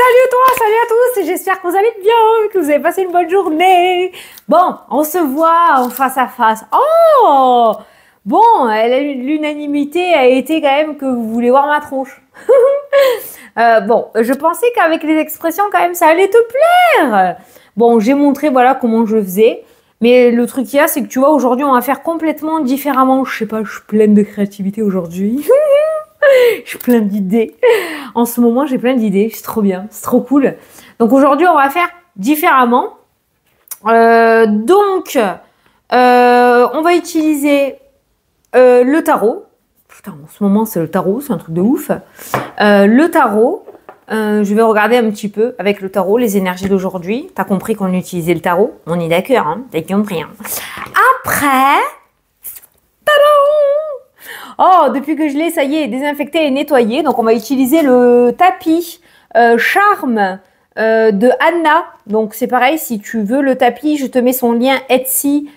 Salut à tous, j'espère que vous allez bien, que vous avez passé une bonne journée. Bon, on se voit en face à face. Oh, bon, l'unanimité a été quand même que vous voulez voir ma tronche. Bon, je pensais qu'avec les expressions quand même ça allait te plaire. Bon, j'ai montré voilà comment je faisais. Mais le truc qu'il y a, c'est que tu vois, aujourd'hui, on va faire complètement différemment. Je sais pas, je suis pleine de créativité aujourd'hui. Je suis pleine d'idées. En ce moment, j'ai plein d'idées. C'est trop bien. C'est trop cool. Donc aujourd'hui, on va faire différemment. On va utiliser le tarot. Putain, en ce moment, c'est le tarot. C'est un truc de ouf. Le tarot. Je vais regarder un petit peu avec le tarot les énergies d'aujourd'hui. T'as compris qu'on utilisait le tarot? On est d'accord, hein? T'as compris, hein? Après... Oh, depuis que je l'ai, ça y est, désinfecté et nettoyé. Donc, on va utiliser le tapis Charme de Anna. Donc, c'est pareil, si tu veux le tapis, je te mets son lien Etsy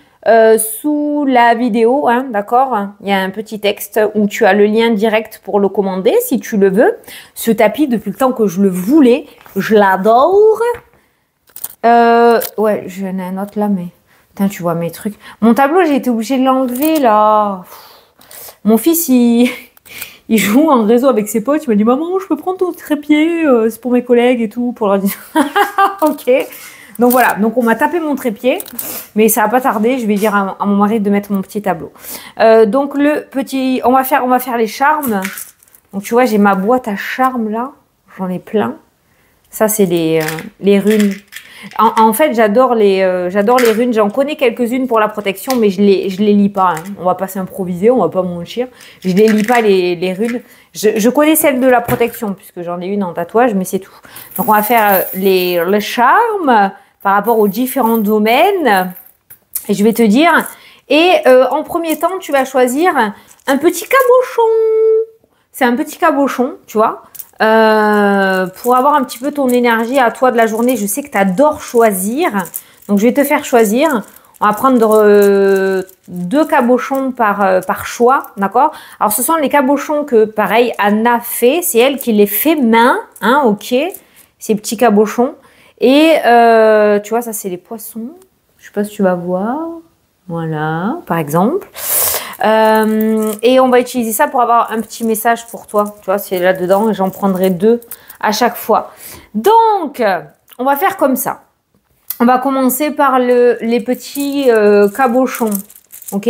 sous la vidéo, hein, d'accord? Il y a un petit texte où tu as le lien direct pour le commander, si tu le veux. Ce tapis, depuis le temps que je le voulais, je l'adore. Ouais, j'en ai un autre là, mais... Putain, tu vois mes trucs. Mon tableau, j'ai été obligée de l'enlever, là. Mon fils, il joue en réseau avec ses potes. Il m'a dit, maman, je peux prendre ton trépied, c'est pour mes collègues et tout. Pour leur dire, ok. Donc voilà, donc on m'a tapé mon trépied, mais ça va pas tarder. Je vais dire à mon mari de mettre mon petit tableau. Donc le petit, on va faire les charmes. Donc tu vois, j'ai ma boîte à charmes là, j'en ai plein. Ça c'est les runes. En fait, j'adore les runes. J'en connais quelques-unes pour la protection, mais je les lis pas. Hein. On va pas s'improviser, on va pas mentir. Je les lis pas les runes. Je connais celle de la protection puisque j'en ai une en tatouage, mais c'est tout. Donc on va faire les charmes par rapport aux différents domaines. Et je vais te dire. Et en premier temps, tu vas choisir un petit cabochon. C'est un petit cabochon, tu vois. Pour avoir un petit peu ton énergie à toi de la journée. Je sais que tu adores choisir, donc je vais te faire choisir. On va prendre 2 cabochons par choix, d'accord? Alors ce sont les cabochons que pareil Anna fait, c'est elle qui les fait main, hein, ok, ces petits cabochons. Et tu vois, ça c'est les poissons, je sais pas si tu vas voir, voilà, par exemple. Et on va utiliser ça pour avoir un petit message pour toi. Tu vois, c'est là-dedans et j'en prendrai 2 à chaque fois. Donc, on va faire comme ça. On va commencer par les petits cabochons. Ok?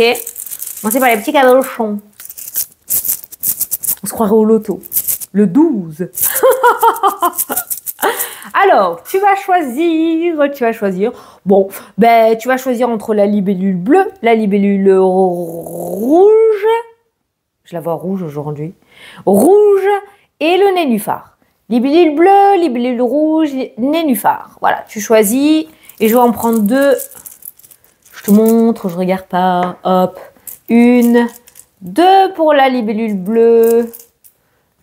Commencer par les petits cabochons. On se croirait au loto. Le 12. Alors, tu vas choisir. Bon, ben, tu vas choisir entre la libellule bleue, la libellule rouge. Je la vois rouge aujourd'hui. Rouge et le nénuphar. Libellule bleue, libellule rouge, nénuphar. Voilà, tu choisis. Et je vais en prendre 2. Je te montre, je regarde pas. Hop. 1, 2 pour la libellule bleue.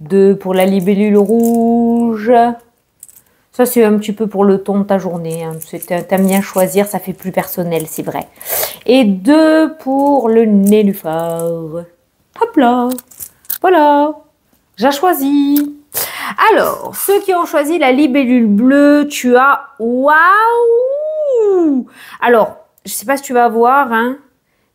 2 pour la libellule rouge. Ça, c'est un petit peu pour le ton de ta journée. Hein. T'aimes bien choisir, ça fait plus personnel, c'est vrai. Et 2 pour le nénuphar. Hop là. Voilà. J'ai choisi. Alors, ceux qui ont choisi la libellule bleue, tu as... Waouh! Alors, je sais pas si tu vas voir, hein,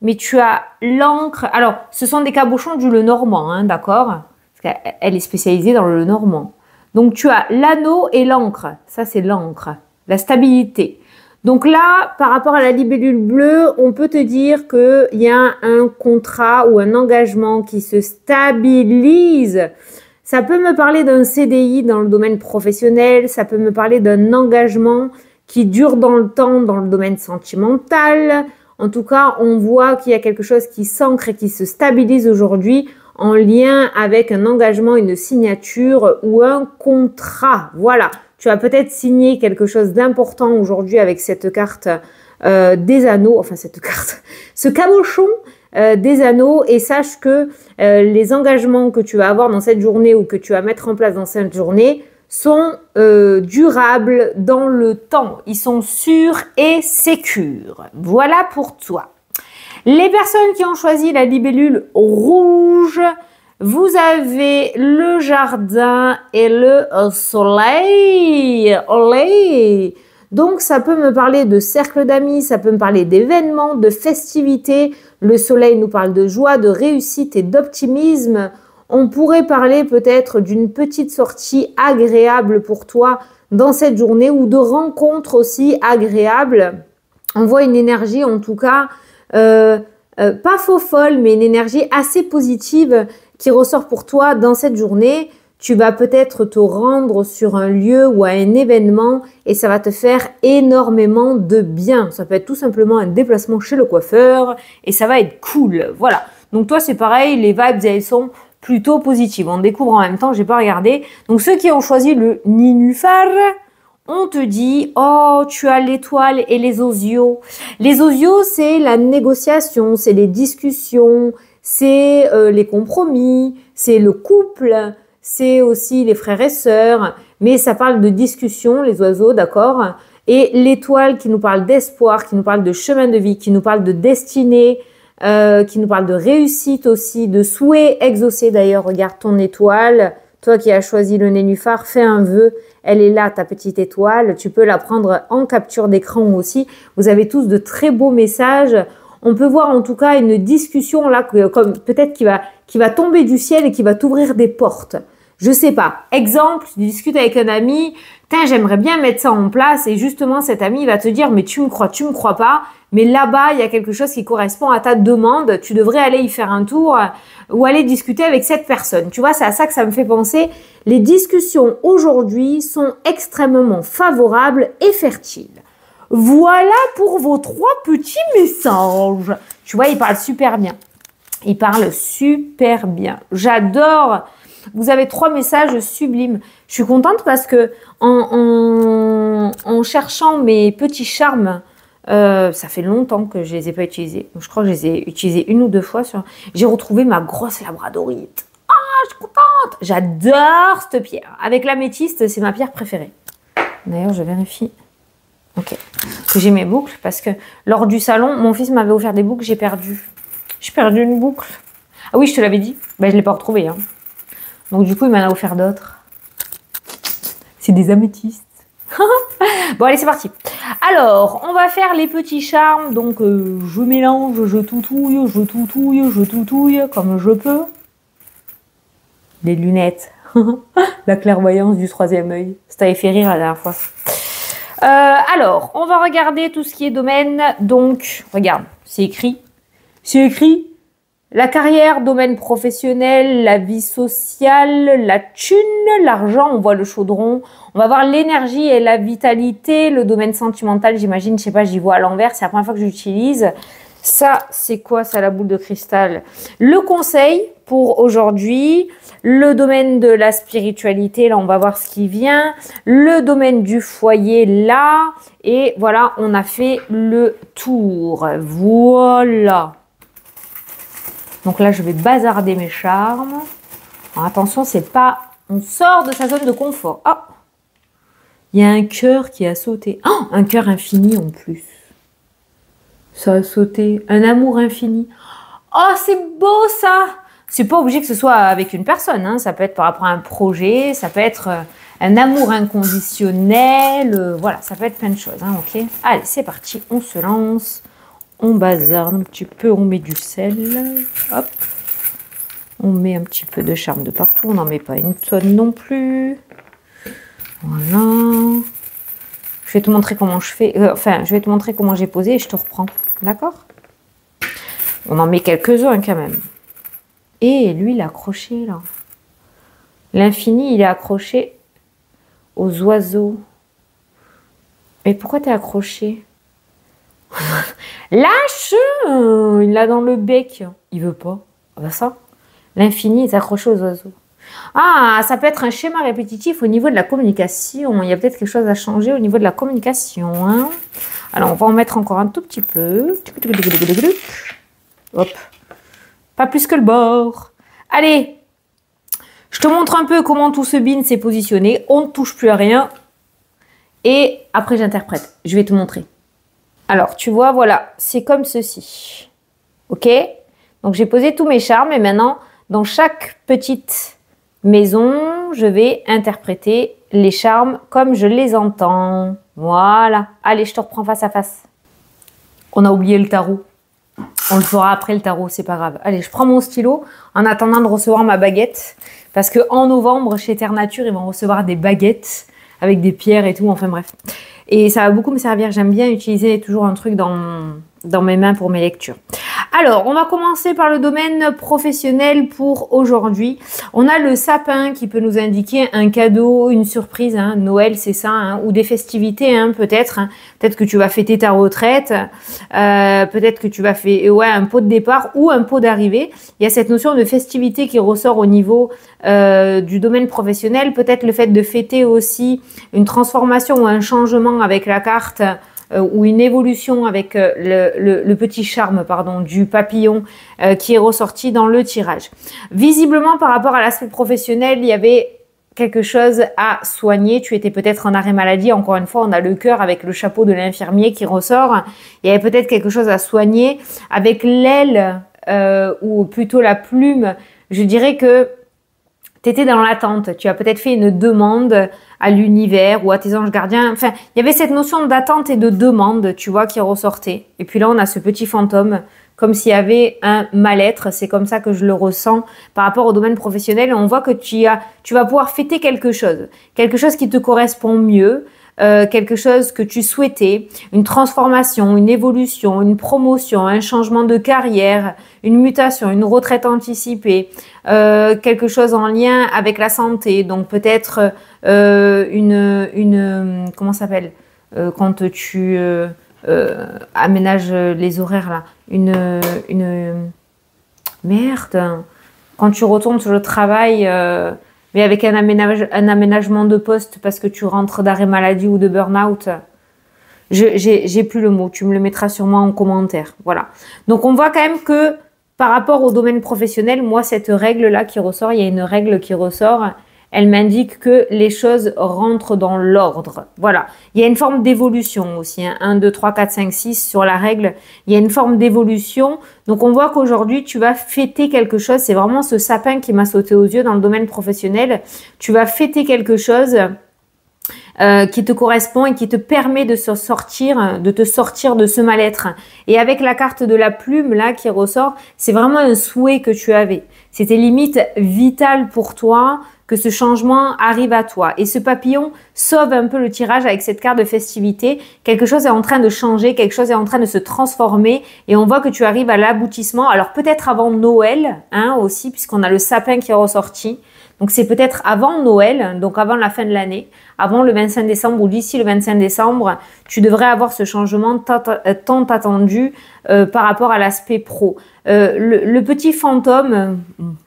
mais tu as l'encre. Alors, ce sont des cabochons du Lenormand, hein, d'accord? Parce qu'elle est spécialisée dans le Lenormand. Donc, tu as l'anneau et l'encre. Ça, c'est l'encre. La stabilité. Donc là, par rapport à la libellule bleue, on peut te dire qu'il y a un contrat ou un engagement qui se stabilise. Ça peut me parler d'un CDI dans le domaine professionnel. Ça peut me parler d'un engagement qui dure dans le temps dans le domaine sentimental. En tout cas, on voit qu'il y a quelque chose qui s'ancre et qui se stabilise aujourd'hui en lien avec un engagement, une signature ou un contrat. Voilà, tu as peut-être signé quelque chose d'important aujourd'hui avec cette carte des anneaux, enfin cette carte, ce cabochon des anneaux, et sache que les engagements que tu vas avoir dans cette journée ou que tu vas mettre en place dans cette journée sont durables dans le temps. Ils sont sûrs et sécures. Voilà pour toi. Les personnes qui ont choisi la libellule rouge, Vous avez le jardin et le soleil. Olé. Donc, ça peut me parler de cercle d'amis, ça peut me parler d'événements, de festivités. Le soleil nous parle de joie, de réussite et d'optimisme. On pourrait parler peut-être d'une petite sortie agréable pour toi dans cette journée ou de rencontres aussi agréables. On voit une énergie, en tout cas, pas faux folle, mais une énergie assez positive qui ressort pour toi dans cette journée. Tu vas peut-être te rendre sur un lieu ou à un événement et ça va te faire énormément de bien. Ça peut être tout simplement un déplacement chez le coiffeur et ça va être cool. Voilà. Donc toi, c'est pareil, les vibes, elles sont plutôt positives. On découvre en même temps, j'ai pas regardé. Donc ceux qui ont choisi le nénuphar, on te dit, oh, tu as l'étoile et les osios. Les osios, c'est la négociation, c'est les discussions, c'est les compromis, c'est le couple, c'est aussi les frères et sœurs, mais ça parle de discussion, les oiseaux, d'accord? Et l'étoile qui nous parle d'espoir, qui nous parle de chemin de vie, qui nous parle de destinée, qui nous parle de réussite aussi, de souhait exaucé. D'ailleurs, regarde ton étoile. Toi qui as choisi le nénuphar, fais un vœu. Elle est là, ta petite étoile. Tu peux la prendre en capture d'écran aussi. Vous avez tous de très beaux messages. On peut voir en tout cas une discussion là, comme peut-être qui va tomber du ciel et qui va t'ouvrir des portes. Je sais pas. Exemple, tu discutes avec un ami, j'aimerais bien mettre ça en place et justement cet ami va te dire mais tu me crois pas, mais là-bas il y a quelque chose qui correspond à ta demande, tu devrais aller y faire un tour ou aller discuter avec cette personne. Tu vois, c'est à ça que ça me fait penser. Les discussions aujourd'hui sont extrêmement favorables et fertiles. Voilà pour vos 3 petits messages. Tu vois, il parle super bien. Il parle super bien. J'adore. Vous avez 3 messages sublimes. Je suis contente parce que en cherchant mes petits charmes, ça fait longtemps que je les ai pas utilisés. Je crois que je les ai utilisés 1 ou 2 fois. J'ai retrouvé ma grosse labradorite. Ah, je suis contente. J'adore cette pierre. Avec l'améthyste, c'est ma pierre préférée. D'ailleurs, je vérifie. Ok. Que j'ai mes boucles parce que lors du salon, mon fils m'avait offert des boucles, j'ai perdu. J'ai perdu une boucle. Ah oui, je te l'avais dit. Ben, je l'ai pas retrouvée. Hein. Donc du coup, il m'en a offert d'autres. C'est des améthystes. Bon, allez, c'est parti. Alors, on va faire les petits charmes. Donc, je mélange, je toutouille, comme je peux. Les lunettes. La clairvoyance du 3e œil. Ça t'avait fait rire la dernière fois. Alors, on va regarder tout ce qui est domaine. Donc, regarde, c'est écrit. C'est écrit. La carrière, domaine professionnel, la vie sociale, la thune, l'argent, on voit le chaudron. On va voir l'énergie et la vitalité, le domaine sentimental, j'imagine, je sais pas, j'y vois à l'envers, c'est la première fois que j'utilise. Ça, c'est quoi ça, la boule de cristal? Le conseil pour aujourd'hui, le domaine de la spiritualité, là, on va voir ce qui vient. Le domaine du foyer, là. Et voilà, on a fait le tour. Voilà. Donc là, je vais bazarder mes charmes. Alors, attention, c'est pas... On sort de sa zone de confort. Oh, il y a un cœur qui a sauté. Oh, un cœur infini en plus. Ça a sauté. Un amour infini. Oh, c'est beau ça. C'est pas obligé que ce soit avec une personne. Hein. Ça peut être par rapport à un projet. Ça peut être un amour inconditionnel. Voilà, ça peut être plein de choses. Hein, ok. Allez, c'est parti. On se lance. On bazarde un petit peu, on met du sel, hop, on met un petit peu de charme de partout, on n'en met pas une tonne non plus, voilà, je vais te montrer comment je fais, je vais te montrer comment j'ai posé et je te reprends, d'accord? On en met quelques-uns quand même, et lui il est accroché là, l'infini il est accroché aux oiseaux, mais pourquoi t'es accroché? Lâche! Il l'a dans le bec. Il veut pas. Ah bah ça. L'infini est accroché aux oiseaux. Ah, ça peut être un schéma répétitif au niveau de la communication. Il y a peut-être quelque chose à changer au niveau de la communication. Hein. Alors, on va en mettre encore un tout petit peu. Hop. Pas plus que le bord. Allez. Je te montre un peu comment tout ce bin s'est positionné. On ne touche plus à rien. Et après, j'interprète. Je vais te montrer. Alors, tu vois, voilà, c'est comme ceci. Ok? Donc, j'ai posé tous mes charmes et maintenant, Dans chaque petite maison, je vais interpréter les charmes comme je les entends. Voilà. Allez, je te reprends face à face. On a oublié le tarot. On le fera après le tarot, c'est pas grave. Allez, je prends mon stylo en attendant de recevoir ma baguette. Parce qu'en novembre, chez Terre Nature, ils vont recevoir des baguettes avec des pierres et tout. Enfin bref. Et ça va beaucoup me servir. J'aime bien utiliser toujours un truc dans mes mains pour mes lectures. Alors, on va commencer par le domaine professionnel pour aujourd'hui. On a le sapin qui peut nous indiquer un cadeau, une surprise. Hein. Noël, c'est ça, hein, ou des festivités, hein, peut-être. Hein. Peut-être que tu vas fêter ta retraite. Peut-être que tu vas faire un pot de départ ou un pot d'arrivée. Il y a cette notion de festivité qui ressort au niveau du domaine professionnel. Peut-être le fait de fêter aussi une transformation ou un changement avec la carte ou une évolution avec le petit charme du papillon qui est ressorti dans le tirage. Visiblement, par rapport à l'aspect professionnel, il y avait quelque chose à soigner. Tu étais peut-être en arrêt maladie. Encore une fois, on a le cœur avec le chapeau de l'infirmier qui ressort. Il y avait peut-être quelque chose à soigner. Avec l'aile ou plutôt la plume, je dirais que tu étais dans l'attente. Tu as peut-être fait une demande à l'univers ou à tes anges gardiens. Enfin, il y avait cette notion d'attente et de demande, tu vois, qui ressortait. Et puis là, on a ce petit fantôme, comme s'il y avait un mal-être. C'est comme ça que je le ressens par rapport au domaine professionnel. Et on voit que tu vas pouvoir fêter quelque chose qui te correspond mieux. Quelque chose que tu souhaitais, une transformation, une évolution, une promotion, un changement de carrière, une mutation, une retraite anticipée, quelque chose en lien avec la santé, donc peut-être comment ça s'appelle quand tu aménages les horaires là, merde, quand tu retournes sur le travail mais avec un aménagement de poste parce que tu rentres d'arrêt maladie ou de burn-out. J'ai plus le mot, tu me le mettras sûrement en commentaire. Voilà. Donc on voit quand même que par rapport au domaine professionnel, moi cette règle-là qui ressort, il y a une règle qui ressort, elle m'indique que les choses rentrent dans l'ordre. Voilà. Il y a une forme d'évolution aussi. Hein. 1, 2, 3, 4, 5, 6 sur la règle. Il y a une forme d'évolution. Donc, on voit qu'aujourd'hui, tu vas fêter quelque chose. C'est vraiment ce sapin qui m'a sauté aux yeux dans le domaine professionnel. Tu vas fêter quelque chose qui te correspond et qui te permet de te sortir de ce mal-être. Et avec la carte de la plume là qui ressort, c'est vraiment un souhait que tu avais. C'était limite vital pour toi que ce changement arrive à toi. Et ce papillon sauve un peu le tirage avec cette carte de festivité. Quelque chose est en train de changer, quelque chose est en train de se transformer et on voit que tu arrives à l'aboutissement. Alors peut-être avant Noël hein, aussi, puisqu'on a le sapin qui est ressorti. Donc c'est peut-être avant Noël, donc avant la fin de l'année, avant le 25 décembre ou d'ici le 25 décembre, tu devrais avoir ce changement tant attendu par rapport à l'aspect pro. Le petit fantôme,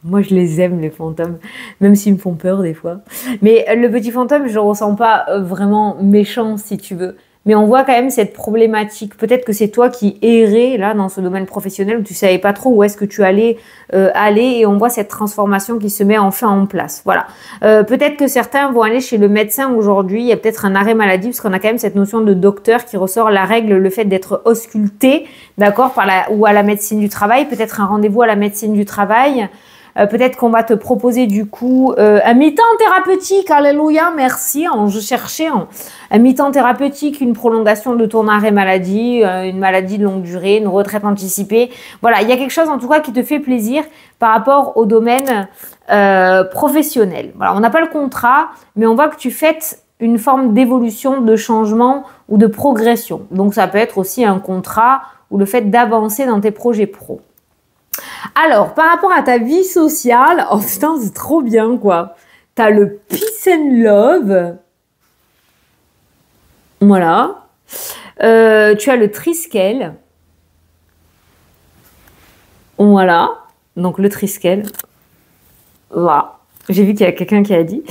moi je les aime les fantômes, même s'ils me font peur des fois. Mais le petit fantôme, je ne ressens pas vraiment méchant si tu veux. Mais on voit quand même cette problématique. Peut-être que c'est toi qui errais là dans ce domaine professionnel où tu savais pas trop où est-ce que tu allais aller et on voit cette transformation qui se met enfin en place. Voilà. Peut-être que certains vont aller chez le médecin aujourd'hui. Il y a peut-être un arrêt maladie parce qu'on a quand même cette notion de docteur qui ressort la règle, le fait d'être ausculté, d'accord, ou à la médecine du travail. Peut-être un rendez-vous à la médecine du travail. Peut-être qu'on va te proposer du coup un mi-temps thérapeutique, alléluia, merci, je cherchais un mi-temps thérapeutique, une prolongation de ton arrêt maladie, une maladie de longue durée, une retraite anticipée. Voilà, il y a quelque chose en tout cas qui te fait plaisir par rapport au domaine professionnel. Voilà, on n'a pas le contrat, mais on voit que tu fêtes une forme d'évolution, de changement ou de progression. Donc ça peut être aussi un contrat ou le fait d'avancer dans tes projets pro. Alors, par rapport à ta vie sociale, oh putain, c'est trop bien, quoi. T'as le peace and love. Voilà. Tu as le triskel. Voilà. Donc, le triskel. Voilà. J'ai vu qu'il y a quelqu'un qui a dit.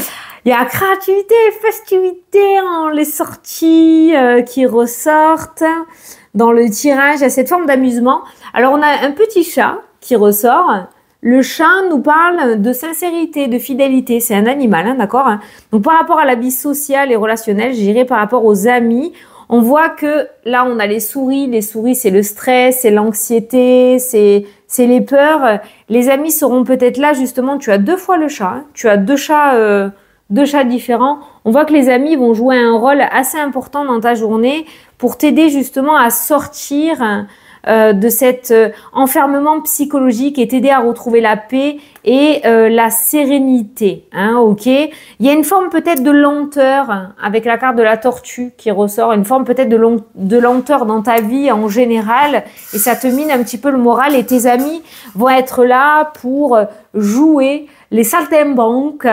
Il y a créativité, festivité, hein, les sorties qui ressortent dans le tirage. Il y a cette forme d'amusement. Alors, on a un petit chat qui ressort. Le chat nous parle de sincérité, de fidélité. C'est un animal, hein, d'accord, hein. Donc, par rapport à la vie sociale et relationnelle, je dirais par rapport aux amis, on voit que là, on a les souris. Les souris, c'est le stress, c'est l'anxiété, c'est c'est les peurs. Les amis seront peut-être là, justement, tu as 2 fois le chat, hein. Tu as 2 chats différents. On voit que les amis vont jouer un rôle assez important dans ta journée pour t'aider justement à sortir de cet enfermement psychologique et t'aider à retrouver la paix et la sérénité. Hein, ok. Il y a une forme peut-être de lenteur avec la carte de la tortue qui ressort, une forme peut-être de lenteur dans ta vie en général et ça te mine un petit peu le moral et tes amis vont être là pour jouer les saltimbanques,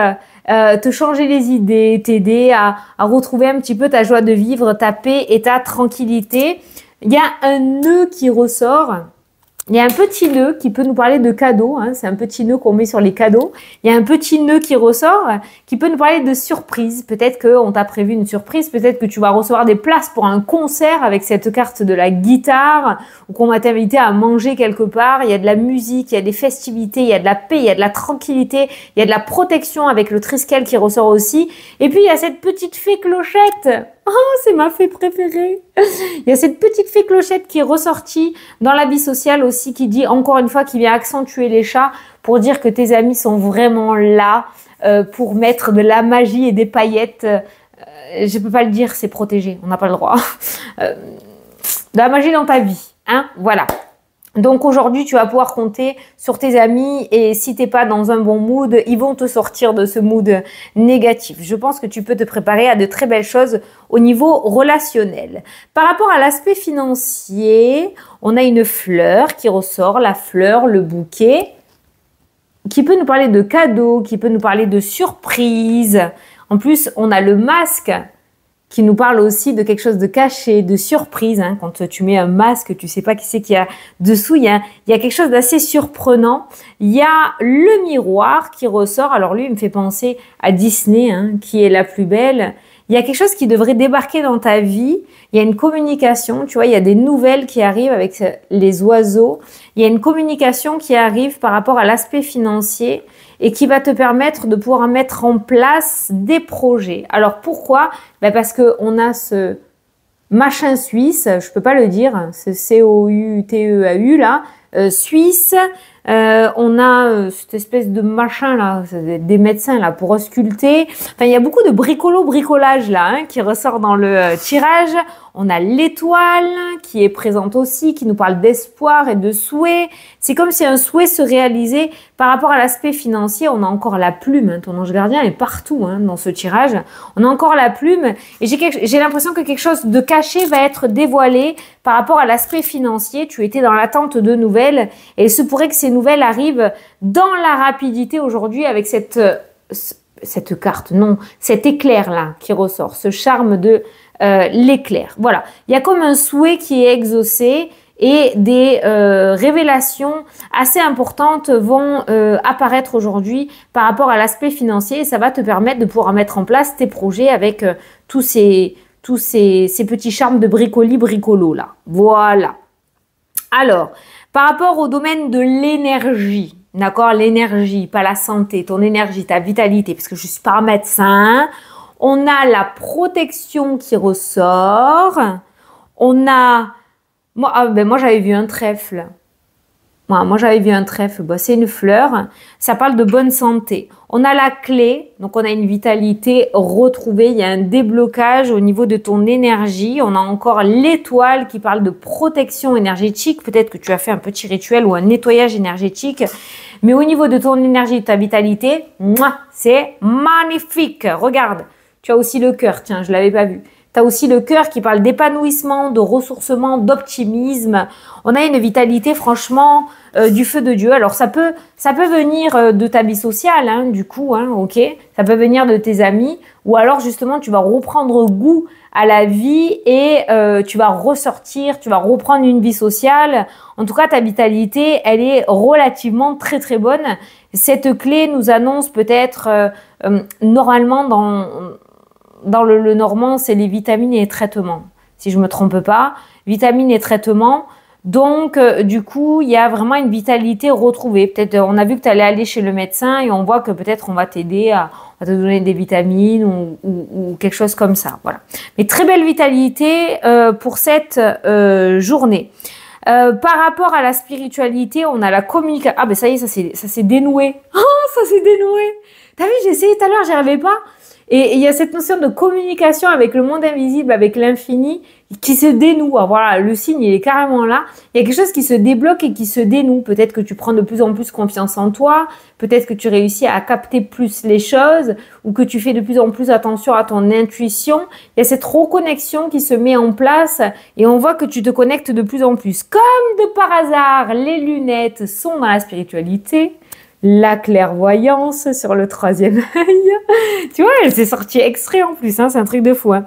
te changer les idées, t'aider à retrouver un petit peu ta joie de vivre, ta paix et ta tranquillité. Il y a un nœud qui ressort. Il y a un petit nœud qui peut nous parler de cadeaux. Hein, c'est un petit nœud qu'on met sur les cadeaux. Il y a un petit nœud qui ressort qui peut nous parler de surprise. Peut-être qu'on t'a prévu une surprise. Peut-être que tu vas recevoir des places pour un concert avec cette carte de la guitare ou qu'on va t'inviter à manger quelque part. Il y a de la musique, il y a des festivités, il y a de la paix, il y a de la tranquillité, il y a de la protection avec le triskel qui ressort aussi. Et puis, il y a cette petite fée clochette. Oh, c'est ma fée préférée. Il y a cette petite fée clochette qui est ressortie dans la vie sociale aussi, qui dit encore une fois, qui vient accentuer les chats pour dire que tes amis sont vraiment là pour mettre de la magie et des paillettes. Je peux pas le dire, c'est protégé, on n'a pas le droit. De la magie dans ta vie, hein, voilà. Donc aujourd'hui, tu vas pouvoir compter sur tes amis et si t'es pas dans un bon mood, ils vont te sortir de ce mood négatif. Je pense que tu peux te préparer à de très belles choses au niveau relationnel. Par rapport à l'aspect financier, on a une fleur qui ressort, la fleur, le bouquet, qui peut nous parler de cadeaux, qui peut nous parler de surprises. En plus, on a le masque qui nous parle aussi de quelque chose de caché, de surprise. Hein. Quand tu mets un masque, tu sais pas qui c'est qu'il y a dessous. Il y a quelque chose d'assez surprenant. Il y a le miroir qui ressort. Alors lui, il me fait penser à Disney, hein, qui est la plus belle. Il y a quelque chose qui devrait débarquer dans ta vie. Il y a une communication, tu vois, il y a des nouvelles qui arrivent avec les oiseaux. Il y a une communication qui arrive par rapport à l'aspect financier et qui va te permettre de pouvoir mettre en place des projets. Alors pourquoi? Ben parce qu'on a ce machin suisse, je peux pas le dire, ce C-O-U-T-E-A-U là, suisse. On a cette espèce de machin là, des médecins là pour ausculter. Enfin, il y a beaucoup de bricolage là hein, qui ressort dans le tirage. On a l'étoile qui est présente aussi, qui nous parle d'espoir et de souhait. C'est comme si un souhait se réalisait par rapport à l'aspect financier. On a encore la plume, hein. Ton ange gardien est partout hein, dans ce tirage. On a encore la plume et j'ai l'impression que quelque chose de caché va être dévoilé par rapport à l'aspect financier. Tu étais dans l'attente de nouvelles et il se pourrait que ces nouvelles arrivent dans la rapidité aujourd'hui avec cette carte, non, cet éclair là qui ressort, ce charme de l'éclair. Voilà, il y a comme un souhait qui est exaucé et des révélations assez importantes vont apparaître aujourd'hui par rapport à l'aspect financier et ça va te permettre de pouvoir mettre en place tes projets avec tous ces petits charmes de bricolo là. Voilà. Alors, par rapport au domaine de l'énergie, d'accord, l'énergie, pas la santé, ton énergie, ta vitalité, parce que je suis pas médecin. On a la protection qui ressort. On a... Moi j'avais vu un trèfle. Moi j'avais vu un trèfle. Bah, c'est une fleur. Ça parle de bonne santé. On a la clé. Donc, on a une vitalité retrouvée. Il y a un déblocage au niveau de ton énergie. On a encore l'étoile qui parle de protection énergétique. Peut-être que tu as fait un petit rituel ou un nettoyage énergétique. Mais au niveau de ton énergie, de ta vitalité, c'est magnifique. Regarde. Tu as aussi le cœur, tiens, je l'avais pas vu. Tu as aussi le cœur qui parle d'épanouissement, de ressourcement, d'optimisme. On a une vitalité, franchement, du feu de Dieu. Alors, ça peut venir de ta vie sociale, hein, du coup, hein, ok. Ça peut venir de tes amis. Ou alors, justement, tu vas reprendre goût à la vie et tu vas ressortir, tu vas reprendre une vie sociale. En tout cas, ta vitalité, elle est relativement très, très bonne. Cette clé nous annonce peut-être, normalement, dans le normand, c'est les vitamines et les traitements, si je me trompe pas. Vitamines et traitements. Donc, du coup, il y a vraiment une vitalité retrouvée. Peut-être, on a vu que tu allais aller chez le médecin et on voit que peut-être on va t'aider on va te donner des vitamines ou quelque chose comme ça. Voilà. Mais très belle vitalité pour cette journée. Par rapport à la spiritualité, on a la communication. Ah ben ça y est, ça s'est dénoué. Oh, ça s'est dénoué. T'as vu, j'ai essayé tout à l'heure, j'y arrivais pas. Et il y a cette notion de communication avec le monde invisible, avec l'infini, qui se dénoue. Alors voilà, le signe, il est carrément là. Il y a quelque chose qui se débloque et qui se dénoue. Peut-être que tu prends de plus en plus confiance en toi. Peut-être que tu réussis à capter plus les choses ou que tu fais de plus en plus attention à ton intuition. Il y a cette reconnexion qui se met en place et on voit que tu te connectes de plus en plus. Comme de par hasard, les lunettes sont dans la spiritualité. La clairvoyance sur le 3e œil. Tu vois, elle s'est sortie extrait en plus, hein, c'est un truc de fou. Hein.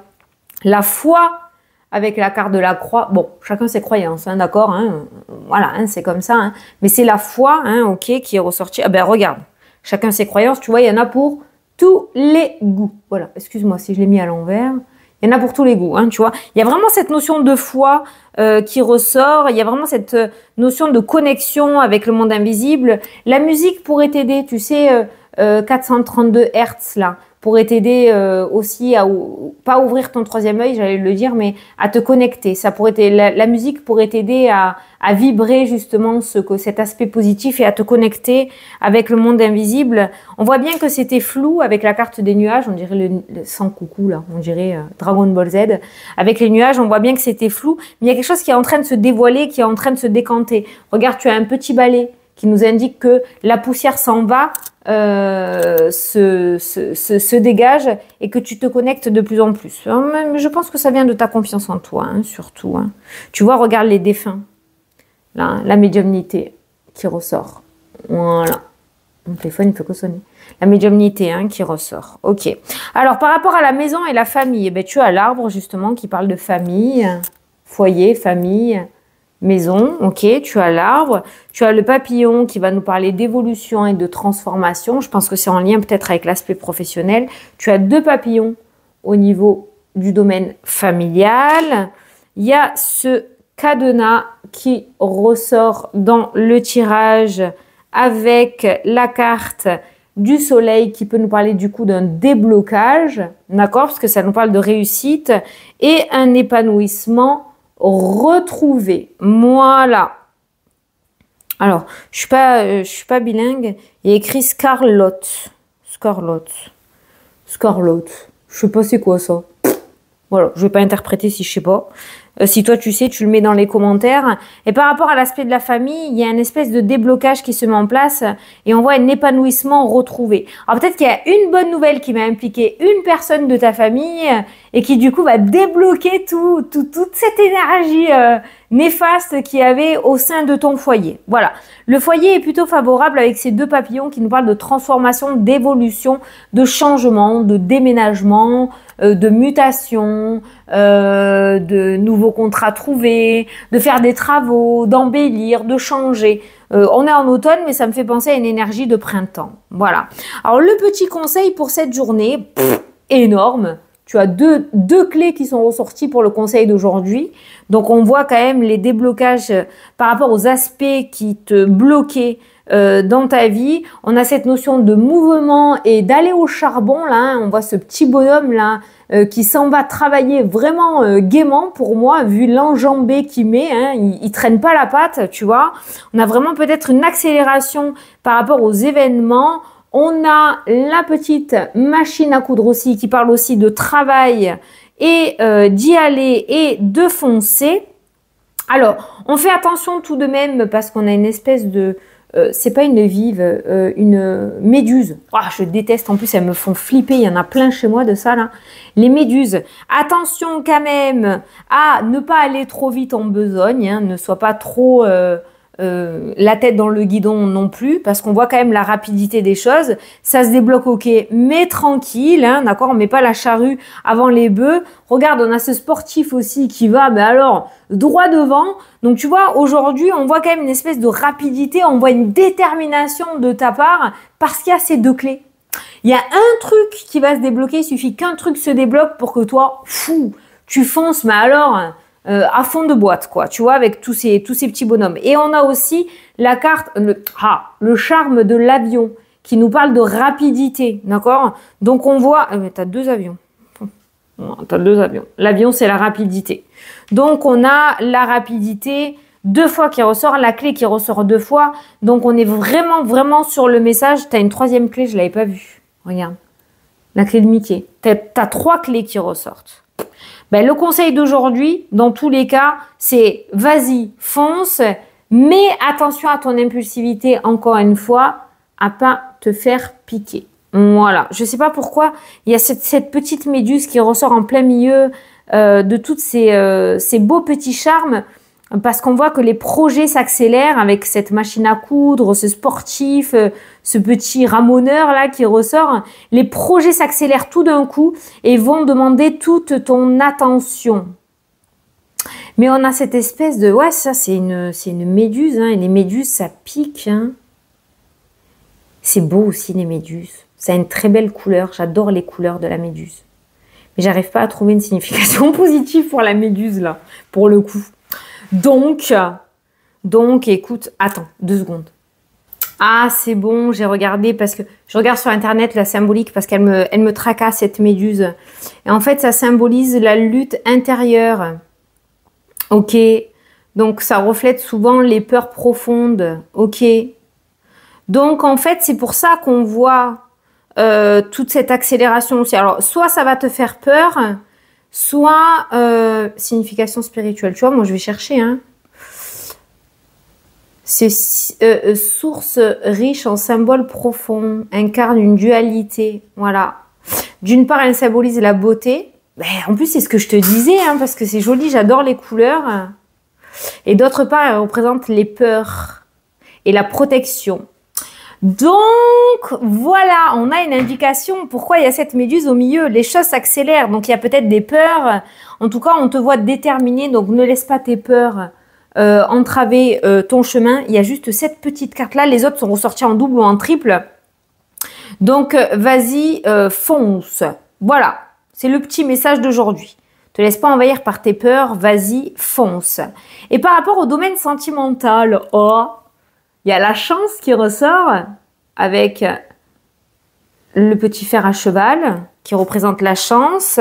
La foi avec la carte de la croix. Bon, chacun ses croyances, hein, d'accord, hein, voilà, hein, c'est comme ça. Hein, mais c'est la foi, hein, ok, qui est ressortie. Ah ben regarde, chacun ses croyances, tu vois, il y en a pour tous les goûts. Voilà, excuse-moi si je l'ai mis à l'envers. Il y en a pour tous les goûts, hein, tu vois. Il y a vraiment cette notion de foi qui ressort. Il y a vraiment cette notion de connexion avec le monde invisible. La musique pourrait t'aider, tu sais, 432 Hertz, là, pourrait t'aider aussi à, pas ouvrir ton 3e œil, j'allais le dire, mais à te connecter. Ça pourrait la musique pourrait t'aider à vibrer justement cet aspect positif et à te connecter avec le monde invisible. On voit bien que c'était flou avec la carte des nuages, on dirait le sang coucou là, on dirait Dragon Ball Z. Avec les nuages, on voit bien que c'était flou, mais il y a quelque chose qui est en train de se dévoiler, qui est en train de se décanter. Regarde, tu as un petit balai qui nous indique que la poussière s'en va, se dégage et que tu te connectes de plus en plus. Je pense que ça vient de ta confiance en toi, hein, surtout. Hein. Tu vois, regarde les défunts. Là, la médiumnité qui ressort. Voilà. Mon téléphone, il peut que sonner. La médiumnité hein, qui ressort. Ok. Alors, par rapport à la maison et la famille, eh bien, tu as l'arbre, justement, qui parle de famille, foyer, famille, maison. Ok, tu as l'arbre. Tu as le papillon qui va nous parler d'évolution et de transformation. Je pense que c'est en lien peut-être avec l'aspect professionnel. Tu as 2 papillons au niveau du domaine familial. Il y a ce cadenas qui ressort dans le tirage avec la carte du soleil qui peut nous parler du coup d'un déblocage, d'accord, parce que ça nous parle de réussite et un épanouissement retrouvé. Voilà. Alors, je suis pas bilingue. Il y a écrit Scarlotte. Je sais pas c'est quoi ça. Voilà, je vais pas interpréter si je sais pas. Si toi tu sais, tu le mets dans les commentaires. Et par rapport à l'aspect de la famille, il y a une espèce de déblocage qui se met en place et on voit un épanouissement retrouvé. Alors peut-être qu'il y a une bonne nouvelle qui va impliquer une personne de ta famille et qui du coup va débloquer toute cette énergie néfaste qu'il y avait au sein de ton foyer. Voilà. Le foyer est plutôt favorable avec ces 2 papillons qui nous parlent de transformation, d'évolution, de changement, de déménagement, de mutation, de nouveaux contrats trouvés, de faire des travaux, d'embellir, de changer. On est en automne, mais ça me fait penser à une énergie de printemps. Voilà. Alors, le petit conseil pour cette journée, énorme. Tu as deux clés qui sont ressorties pour le conseil d'aujourd'hui. Donc, on voit quand même les déblocages par rapport aux aspects qui te bloquaient dans ta vie. On a cette notion de mouvement et d'aller au charbon. Là, hein. On voit ce petit bonhomme là qui s'en va travailler vraiment gaiement pour moi, vu l'enjambé qu'il met. Hein. Il traîne pas la patte, tu vois. On a vraiment peut-être une accélération par rapport aux événements. On a la petite machine à coudre aussi qui parle aussi de travail et d'y aller et de foncer. Alors, on fait attention tout de même parce qu'on a une espèce de... c'est pas une vive, une méduse. Oh, je déteste, en plus elles me font flipper, il y en a plein chez moi de ça là. Les méduses, attention quand même à ne pas aller trop vite en besogne, hein, ne sois pas trop... la tête dans le guidon non plus, parce qu'on voit quand même la rapidité des choses. Ça se débloque, ok, mais tranquille, hein, d'accord, on met pas la charrue avant les bœufs. Regarde, on a ce sportif aussi qui va, mais alors, droit devant. Donc tu vois, aujourd'hui, on voit quand même une espèce de rapidité, on voit une détermination de ta part, parce qu'il y a ces 2 clés. Il y a un truc qui va se débloquer, il suffit qu'un truc se débloque pour que toi, fou, tu fonces, mais alors... à fond de boîte, quoi, tu vois, avec tous ces petits bonhommes. Et on a aussi la carte, le charme de l'avion, qui nous parle de rapidité, d'accord? Donc on voit, t'as 2 avions. T'as 2 avions. L'avion, c'est la rapidité. Donc on a la rapidité 2 fois qui ressort, la clé qui ressort 2 fois. Donc, on est vraiment, vraiment sur le message. Tu as une 3e clé, je ne l'avais pas vue. Regarde, la clé de Mickey. Tu as 3 clés qui ressortent. Ben, le conseil d'aujourd'hui, dans tous les cas, c'est vas-y, fonce, mais attention à ton impulsivité, encore une fois, à pas te faire piquer. Voilà, je ne sais pas pourquoi, il y a cette petite méduse qui ressort en plein milieu de tous ces beaux petits charmes, parce qu'on voit que les projets s'accélèrent avec cette machine à coudre, ce sportif, ce petit ramoneur là qui ressort. Les projets s'accélèrent tout d'un coup et vont demander toute ton attention. Mais on a cette espèce de... Ouais, ça c'est une méduse, hein, et les méduses ça pique. Hein. C'est beau aussi les méduses. Ça a une très belle couleur, j'adore les couleurs de la méduse. Mais j'arrive pas à trouver une signification positive pour la méduse là, pour le coup. Donc, écoute, attends, 2 secondes. Ah, c'est bon, j'ai regardé parce que je regarde sur internet la symbolique parce qu'elle me tracasse cette méduse. Et en fait, ça symbolise la lutte intérieure. Ok, donc ça reflète souvent les peurs profondes. Ok. Donc, en fait, c'est pour ça qu'on voit toute cette accélération aussi. Alors, soit ça va te faire peur, soit signification spirituelle. Tu vois, moi, je vais chercher. Hein. C'est source riche en symboles profonds, incarne une dualité. Voilà. D'une part, elle symbolise la beauté. Ben, en plus, c'est ce que je te disais, hein, parce que c'est joli, j'adore les couleurs. Et d'autre part, elle représente les peurs et la protection. Donc, voilà, on a une indication pourquoi il y a cette méduse au milieu. Les choses s'accélèrent, donc il y a peut-être des peurs. En tout cas, on te voit déterminé, donc ne laisse pas tes peurs entraver ton chemin. Il y a juste cette petite carte-là. Les autres sont ressortis en double ou en triple. Donc, vas-y, fonce. Voilà, c'est le petit message d'aujourd'hui. Te laisse pas envahir par tes peurs, vas-y, fonce. Et par rapport au domaine sentimental, oh, il y a la chance qui ressort avec le petit fer à cheval qui représente la chance.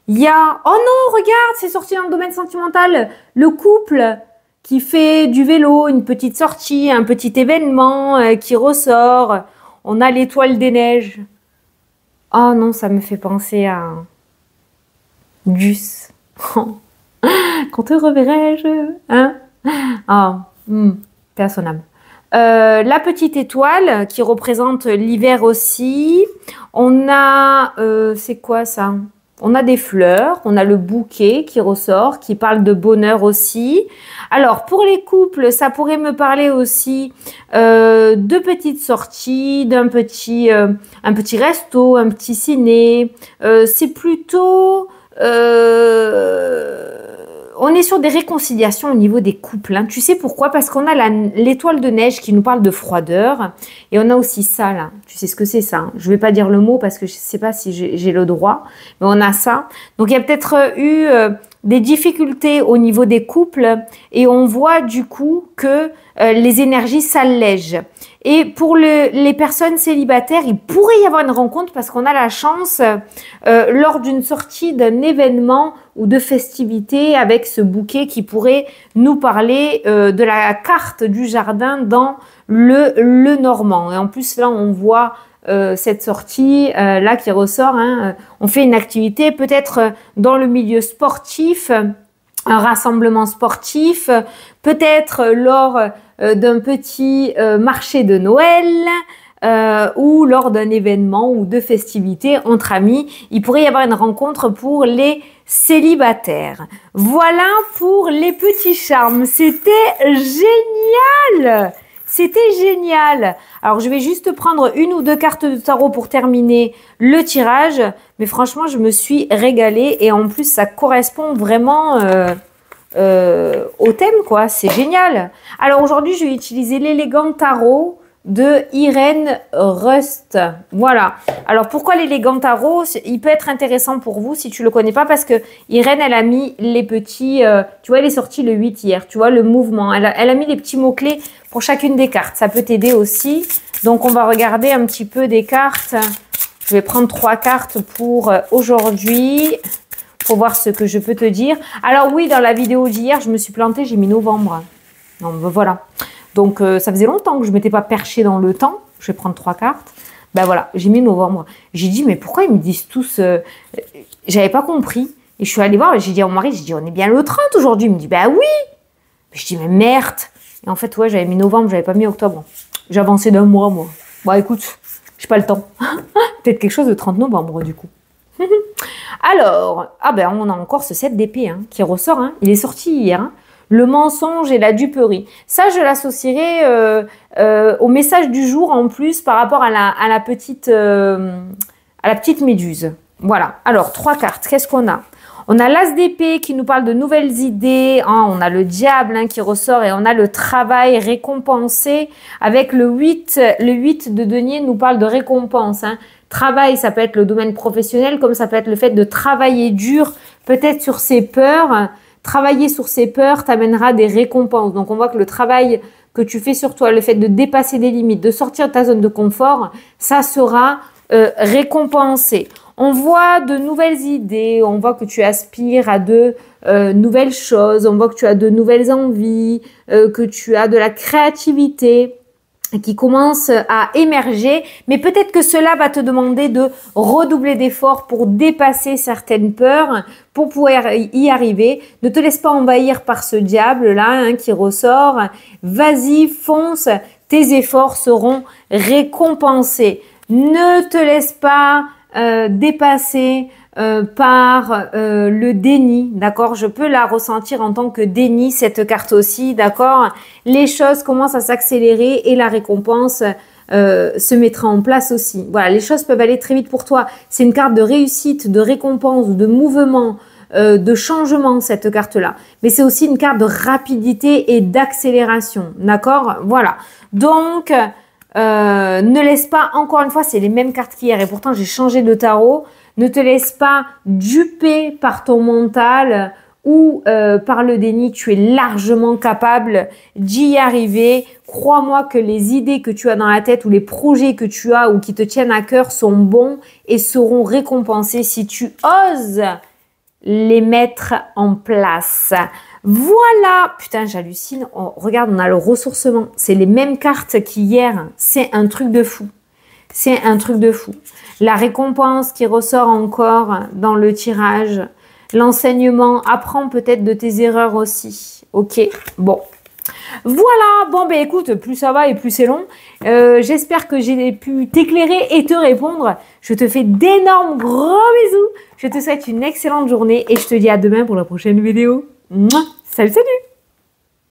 Il y a, oh non, regarde, c'est sorti dans le domaine sentimental, le couple qui fait du vélo, une petite sortie, un petit événement qui ressort. On a l'étoile des neiges. Oh non, ça me fait penser à Gus. Quand te reverrai-je, hein? Ah, paix à son âme. La petite étoile qui représente l'hiver aussi. On a, c'est quoi ça? On a des fleurs, on a le bouquet qui ressort, qui parle de bonheur aussi. Alors, pour les couples, ça pourrait me parler aussi de petites sorties, un petit resto, un petit ciné. C'est plutôt... on est sur des réconciliations au niveau des couples. Hein. Tu sais pourquoi? Parce qu'on a l'étoile de neige qui nous parle de froideur. Et on a aussi ça, là. Tu sais ce que c'est, ça? Hein. Je ne vais pas dire le mot parce que je ne sais pas si j'ai le droit. Mais on a ça. Donc, il y a peut-être eu des difficultés au niveau des couples. Et on voit du coup que les énergies s'allègent. Et pour les personnes célibataires, il pourrait y avoir une rencontre parce qu'on a la chance, lors d'une sortie d'un événement ou de festivité avec ce bouquet qui pourrait nous parler de la carte du jardin dans le Normand. Et en plus, là, on voit cette sortie là qui ressort. Hein. On fait une activité peut-être dans le milieu sportif, un rassemblement sportif, peut-être lors d'un petit marché de Noël ou lors d'un événement ou de festivités entre amis. Il pourrait y avoir une rencontre pour les célibataires. Voilà pour les petits charmes. C'était génial! C'était génial. Alors, je vais juste prendre une ou deux cartes de tarot pour terminer le tirage. Mais franchement, je me suis régalée. Et en plus, ça correspond vraiment au thème, quoi. C'est génial. Alors, aujourd'hui, je vais utiliser l'élégant tarot de Irène Rust. Voilà. Alors, pourquoi l'élégant tarot? Il peut être intéressant pour vous si tu ne le connais pas parce que Irène, elle a mis les petits... tu vois, elle est sortie le 8 hier. Tu vois, le mouvement. Elle a mis les petits mots-clés pour chacune des cartes. Ça peut t'aider aussi. Donc, on va regarder un petit peu des cartes. Je vais prendre 3 cartes pour aujourd'hui pour voir ce que je peux te dire. Alors oui, dans la vidéo d'hier, je me suis plantée. J'ai mis novembre. Non, ben voilà. Donc, ça faisait longtemps que je ne m'étais pas perchée dans le temps. Je vais prendre 3 cartes. Ben voilà, j'ai mis novembre. J'ai dit, mais pourquoi ils me disent tous... J'avais pas compris. Et je suis allée voir, j'ai dit à mon mari, j'ai dit, on est bien le 30 aujourd'hui. Il me dit, bah oui. Je dis, mais merde. Et en fait, ouais, j'avais mis novembre, j'avais pas mis octobre. J'ai avancé d'1 mois, moi. Bah écoute, j'ai pas le temps. Peut-être quelque chose de 30 novembre, du coup. Alors, ah ben on a encore ce 7 d'épée hein, qui ressort. Hein. Il est sorti hier. Hein. Le mensonge et la duperie. Ça, je l'associerai au message du jour en plus par rapport à la petite méduse. Voilà. Alors, 3 cartes. Qu'est-ce qu'on a? On a l'as d'épée qui nous parle de nouvelles idées. Hein. On a le diable hein, qui ressort et on a le travail récompensé. Avec le 8 de denier nous parle de récompense. Hein. Travail, ça peut être le domaine professionnel, comme ça peut être le fait de travailler dur, peut-être sur ses peurs. Travailler sur ses peurs t'amènera des récompenses. Donc, on voit que le travail que tu fais sur toi, le fait de dépasser des limites, de sortir de ta zone de confort, ça sera récompensé. On voit de nouvelles idées, on voit que tu aspires à de nouvelles choses, on voit que tu as de nouvelles envies, que tu as de la créativité qui commence à émerger, mais peut-être que cela va te demander de redoubler d'efforts pour dépasser certaines peurs, pour pouvoir y arriver. Ne te laisse pas envahir par ce diable-là hein, qui ressort. Vas-y, fonce, tes efforts seront récompensés. Ne te laisse pas dépasser par le déni, d'accord? Je peux la ressentir en tant que déni, cette carte aussi, d'accord? Les choses commencent à s'accélérer et la récompense se mettra en place aussi. Voilà, les choses peuvent aller très vite pour toi. C'est une carte de réussite, de récompense, de mouvement, de changement, cette carte-là. Mais c'est aussi une carte de rapidité et d'accélération, d'accord? Voilà. Donc, ne laisse pas, encore une fois, c'est les mêmes cartes qu'hier et pourtant j'ai changé de tarot. Ne te laisse pas duper par ton mental ou par le déni. Tu es largement capable d'y arriver. Crois-moi que les idées que tu as dans la tête ou les projets que tu as ou qui te tiennent à cœur sont bons et seront récompensés si tu oses les mettre en place. Voilà, putain, j'hallucine. Oh, regarde, on a le ressourcement. C'est les mêmes cartes qu'hier. C'est un truc de fou. C'est un truc de fou. La récompense qui ressort encore dans le tirage. L'enseignement. Apprends peut-être de tes erreurs aussi. Ok, bon. Voilà, bon ben écoute, plus ça va et plus c'est long. J'espère que j'ai pu t'éclairer et te répondre. Je te fais d'énormes gros bisous. Je te souhaite une excellente journée et je te dis à demain pour la prochaine vidéo. Mouah. Salut, salut!